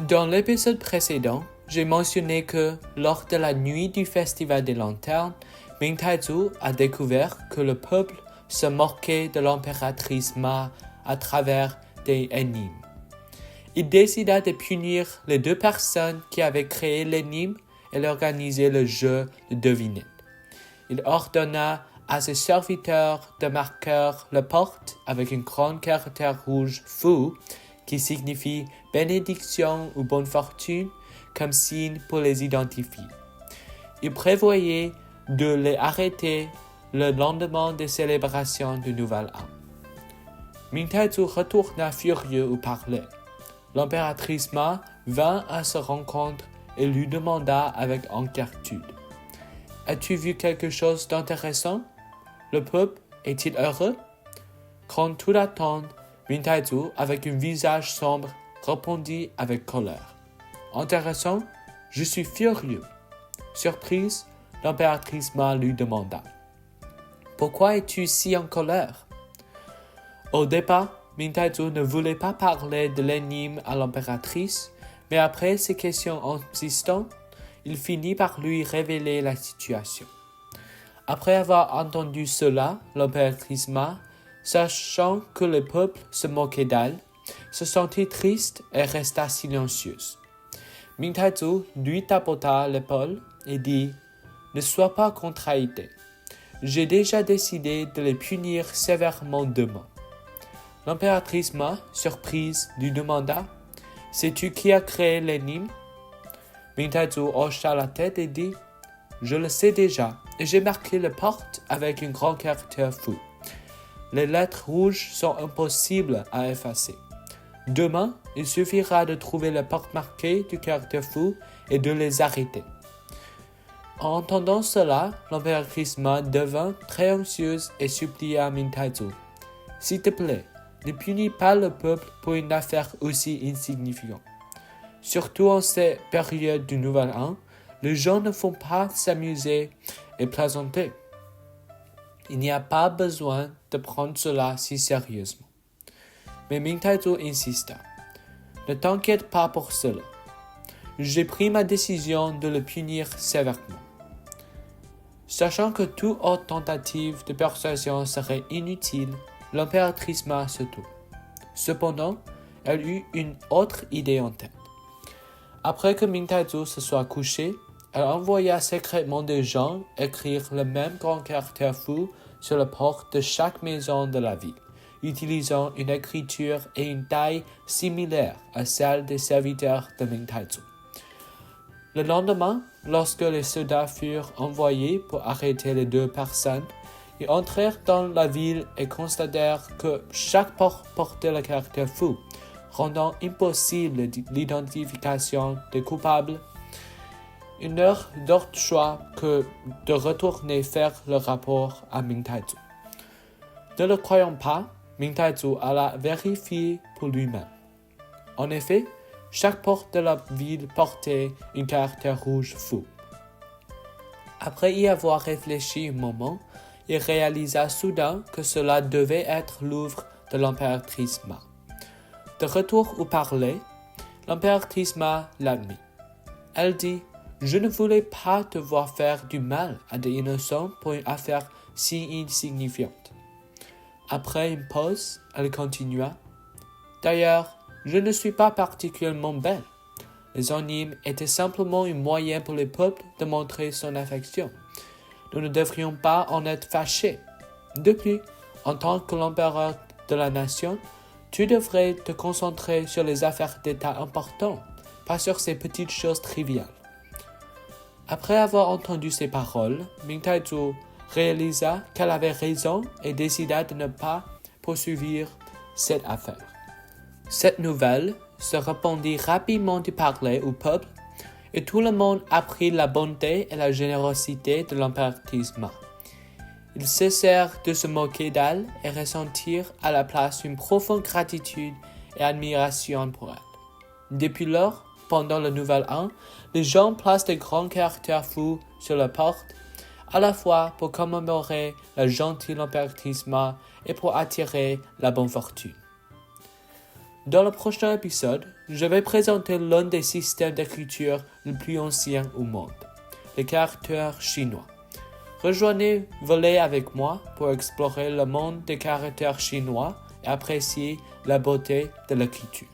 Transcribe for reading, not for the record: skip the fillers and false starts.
Dans l'épisode précédent, j'ai mentionné que lors de la nuit du Festival des Lanternes, Ming Taizhou a découvert que le peuple se moquait de l'impératrice Ma à travers des énigmes. Il décida de punir les deux personnes qui avaient créé l'énigme et organisé le jeu de devinette. Il ordonna à ses serviteurs de marquer la porte avec un grand caractère rouge fou qui signifie bénédiction ou bonne fortune comme signe pour les identifier. Il prévoyait de les arrêter le lendemain des célébrations du Nouvel An. Ming Taizhou retourna furieux au palais. L'impératrice Ma vint à sa rencontre et lui demanda avec inquiétude: « As-tu vu quelque chose d'intéressant? Le peuple est-il heureux ?» Quand tout attend, Ming Taizhou, avec un visage sombre, répondit avec colère: « Intéressant? Je suis furieux. » Surprise, l'impératrice Ma lui demanda: « Pourquoi es-tu si en colère ?» Au départ, Ming Taizhou ne voulait pas parler de l'énigme à l'impératrice, mais après ces questions insistantes, il finit par lui révéler la situation. Après avoir entendu cela, l'impératrice Ma, sachant que le peuple se moquait d'elle, se sentit triste et resta silencieuse. Ming Taizhou lui tapota l'épaule et dit: « Ne sois pas contrarié. J'ai déjà décidé de les punir sévèrement demain. » L'impératrice Ma, surprise, lui demanda: « Sais-tu qui a créé l'énigme ?» Ming Taizhou hocha la tête et dit: « Je le sais déjà, et j'ai marqué la porte avec un grand caractère fou. Les lettres rouges sont impossibles à effacer. Demain, il suffira de trouver la porte marquée du caractère fou et de les arrêter. » En entendant cela, l'impératrice Ma devint très anxieuse et supplia Ming Taizhou: « S'il te plaît, ne punis pas le peuple pour une affaire aussi insignifiante. Surtout en ces périodes du Nouvel An, les gens ne font pas s'amuser et plaisanter. Il n'y a pas besoin de prendre cela si sérieusement. » Mais Ming Taizhou insista: « Ne t'inquiète pas pour cela. J'ai pris ma décision de le punir sévèrement. » Sachant que toute autre tentative de persuasion serait inutile, l'impératrice Ma se tut. Cependant, elle eut une autre idée en tête. Après que Ming Taizhou se soit couché, elle envoya secrètement des gens écrire le même grand caractère fou sur la porte de chaque maison de la ville, utilisant une écriture et une taille similaires à celle des serviteurs de Ming Taizhou. Le lendemain, lorsque les soldats furent envoyés pour arrêter les deux personnes, ils entrèrent dans la ville et constatèrent que chaque porte portait le caractère fou, rendant impossible l'identification des coupables. Ils n'eurent d'autre choix que de retourner faire le rapport à Ming Taizhou. Ne le croyant pas, Ming Taizhou alla vérifier pour lui-même. En effet, chaque porte de la ville portait un caractère rouge fou. Après y avoir réfléchi un moment, il réalisa soudain que cela devait être l'œuvre de l'impératrice Ma. De retour au palais, l'impératrice Ma l'admit. Elle dit: « Je ne voulais pas te voir faire du mal à des innocents pour une affaire si insignifiante. » Après une pause, elle continua: « D'ailleurs, je ne suis pas particulièrement belle. Les énigmes étaient simplement un moyen pour le peuple de montrer son affection. Nous ne devrions pas en être fâchés. De plus, en tant que l'empereur de la nation, tu devrais te concentrer sur les affaires d'État importantes, pas sur ces petites choses triviales. » Après avoir entendu ces paroles, Ming Taizhou réalisa qu'elle avait raison et décida de ne pas poursuivre cette affaire. Cette nouvelle se répandit rapidement du palais au peuple et tout le monde apprit la bonté et la générosité de l'impératrice Ma. Ils cessèrent de se moquer d'elle et ressentirent à la place une profonde gratitude et admiration pour elle. Depuis lors, pendant le Nouvel An, les gens placent de grands caractères fous sur la porte, à la fois pour commémorer la gentille impératrice Ma et pour attirer la bonne fortune. Dans le prochain épisode, je vais présenter l'un des systèmes d'écriture les plus anciens au monde, les caractères chinois. Rejoignez Voler avec moi pour explorer le monde des caractères chinois et apprécier la beauté de l'écriture.